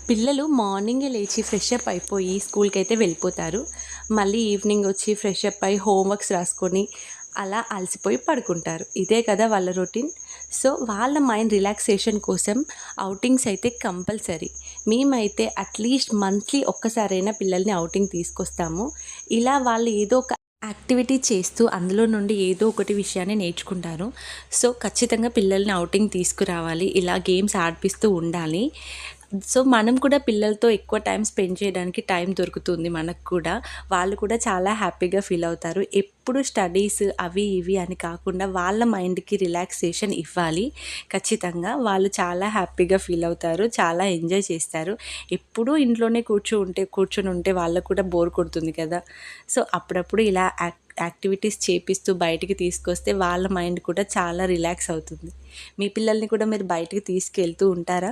పిల్లలు మార్నింగే లేచి ఫ్రెష్ అప్ అయిపోయి స్కూల్కి అయితే వెళ్ళిపోతారు. మళ్ళీ ఈవినింగ్ వచ్చి ఫ్రెష్ అప్ అయ్యి హోంవర్క్స్ రాసుకొని అలా అలసిపోయి పడుకుంటారు. ఇదే కదా వాళ్ళ రొటీన్. సో వాళ్ళ మైండ్ రిలాక్సేషన్ కోసం ఔటింగ్స్ అయితే కంపల్సరీ. మేమైతే అట్లీస్ట్ మంత్లీ ఒక్కసారైనా పిల్లల్ని ఔటింగ్ తీసుకొస్తాము. ఇలా వాళ్ళు ఏదో ఒక యాక్టివిటీ చేస్తూ అందులో నుండి ఏదో ఒకటి విషయాన్ని నేర్చుకుంటారు. సో ఖచ్చితంగా పిల్లల్ని ఔటింగ్ తీసుకురావాలి. ఇలా గేమ్స్ ఆడిపిస్తూ ఉండాలి. సో మనం కూడా పిల్లలతో ఎక్కువ టైం స్పెండ్ చేయడానికి టైం దొరుకుతుంది మనకు కూడా. వాళ్ళు కూడా చాలా హ్యాపీగా ఫీల్ అవుతారు. ఎప్పుడు స్టడీస్ అవి ఇవి అని కాకుండా వాళ్ళ మైండ్‌కి రిలాక్సేషన్ ఇవ్వాలి. ఖచ్చితంగా వాళ్ళు చాలా హ్యాపీగా ఫీల్ అవుతారు. చాలా ఎంజాయ్ చేస్తారు. ఎప్పుడూ ఇంట్లోనే కూర్చొని ఉంటే వాళ్ళకి కూడా బోర్ కొడుతుంది కదా! సో అప్పుడప్పుడు ఇలా యాక్టివిటీస్ చేపిస్తూ బయటికి తీసుకొస్తే వాళ్ళ మైండ్ కూడా చాలా రిలాక్స్ అవుతుంది. మీ పిల్లల్ని కూడా మీరు బయటికి తీసుకెళ్తూ ఉంటారా?